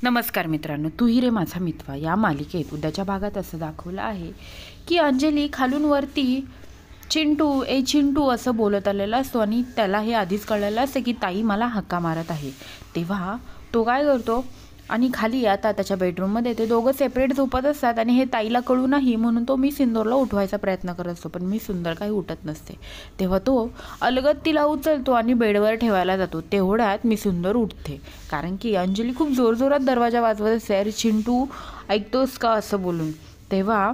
नमस्कार मित्रांनो, तू ही रे माझा मित्र या मालिकेत उद्याच्या भागात असं दाखवलं आहे की अंजली खालून वरती चिंटू असं बोलत आलेला असतो आणि त्याला हे आधीच कळलेलं असतं की ताई मला हक्का मारत आहे। तेव्हा तो काय करतो आणि खाली आता त्याच्या बेडरूममध्ये ते दोघं सेपरेट झोपत असतात आणि हे ताईला कळू नाही म्हणून तो सिंदूरला उठवायचा प्रयत्न करत असतो, पण सुंदर काही उठत नसते। तेव्हा तो अलगद तिला उचलतो आणि बेडवर ठेवायला जातो। तेवढ्यात सुंदर उठते, कारण की अंजली खूप जोरजोरात दरवाजा वाजवत असते, अरे चिंटू ऐकतोस का असं बोलून। तेव्हा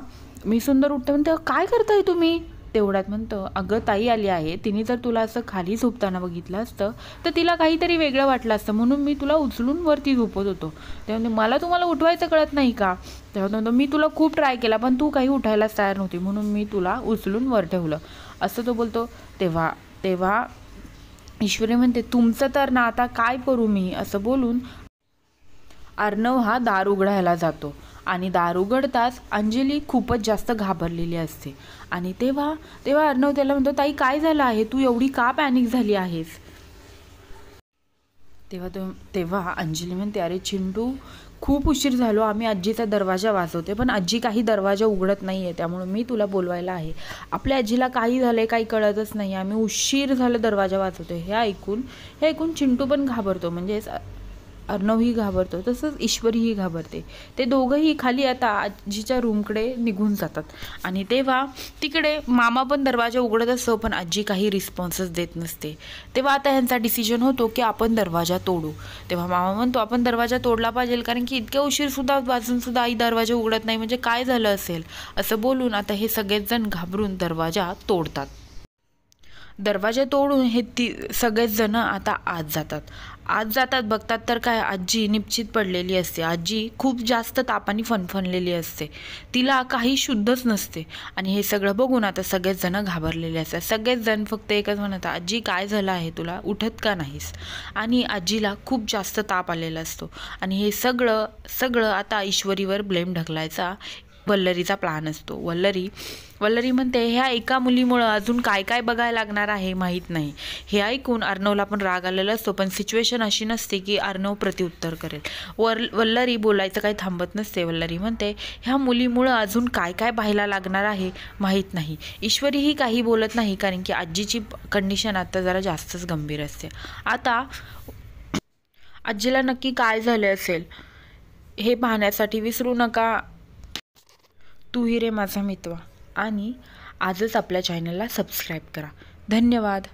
सुंदर उठते, म्हणते काय करताय तुम्ही। तेवढ्यात म्हणतं अगं ताई आली आहे, तिने जर तुला असं खाली झोपताना बघितलं असतं तर तिला काहीतरी वेगळं वाटलं असतं, म्हणून मी तुला उचलून वरती झोपत होतो। तेव्हा मला तुम्हाला उठवायचं कळत नाही का। तेव्हा म्हणतो मी तुला खूप ट्राय केला पण तू काही उठायलाच तयार नव्हती, म्हणून मी तुला उचलून वर ठेवलं असं तो बोलतो। तेव्हा ईश्वरी म्हणते तुमचं तर ना आता काय करू मी असं बोलून अर्णव हा दार उघडायला जातो आणि दार उघडताच अंजली खूपच जास्त घाबरलेली असते आणि तेव्हा अर्णव त्याला म्हणतो ताई काय झालं आहे, तू एवढी का पॅनिक झाली आहेस। तेव्हा अंजली म्हणते अरे चिंटू खूप उशीर झालो, आम्ही आजीचा दरवाजा वाजवते पण आजी काही दरवाजा उघडत नाही आहे, त्यामुळे मी तुला बोलवायला आहे। आपल्या आजीला काही झालंय काही कळतच नाही, आम्ही उशीर झालं दरवाजा वाजवते। हे ऐकून चिंटू पण घाबरतो, म्हणजे अर्णवही घाबरतो, तसंच ईश्वरीही घाबरते। ते दोघंही खाली आता आजीच्या रूमकडे निघून जातात आणि तेव्हा तिकडे मामा पण दरवाजा उघडत असतो पण आजी काही रिस्पॉन्सच देत नसते। तेव्हा आता ह्यांचा डिसिजन होतो की आपण दरवाजा तोडू। तेव्हा मामा म्हणतो आपण दरवाजा तोडला पाहिजे, कारण की इतक्या उशीर सुद्धा वाजून सुद्धा आई दरवाजा उघडत नाही, म्हणजे काय झालं असेल असं बोलून आता हे सगळेच जण घाबरून दरवाजा तोडतात। दरवाजा तोडून हे सगळेच जण आता आत जातात बघतात तर काय आजी निश्चित पडलेली असते। आजी खूप जास्त तापाने फणफणलेली असते, तिला काही शुद्धच नसते आणि हे सगळं बघून आता सगळेच जण घाबरलेले असतात। सगळेच जण फक्त एकच म्हणतात आजी काय झालं आहे तुला, उठत का नाहीस। आणि आजीला खूप जास्त ताप आलेला असतो आणि हे सगळं आता ईश्वरीवर ब्लेम ढकलायचा वल्लरीचा प्लॅन असतो। वल्लरी म्हणते ह्या एका मुलीमुळं अजून काय काय बघायला लागणार आहे माहीत नाही। हे ऐकून अर्णवला पण राग आलेला असतो, पण सिच्युएशन अशी नसते की अर्णव प्रत्युत्तर करेल। वल्लरी बोलायचं काही थांबत नसते। वल्लरी म्हणते ह्या मुलीमुळं अजून काय काय पाहायला लागणार आहे माहीत नाही। ईश्वरीही काही बोलत नाही, कारण की आजीची कंडिशन आता जरा जास्तच गंभीर असते। आता आजीला नक्की काय झाले असेल हे पाहण्यासाठी विसरू नका तू ही रे माझा मित्र आणि आजच आपल्या चॅनलला सबस्क्राईब करा। धन्यवाद।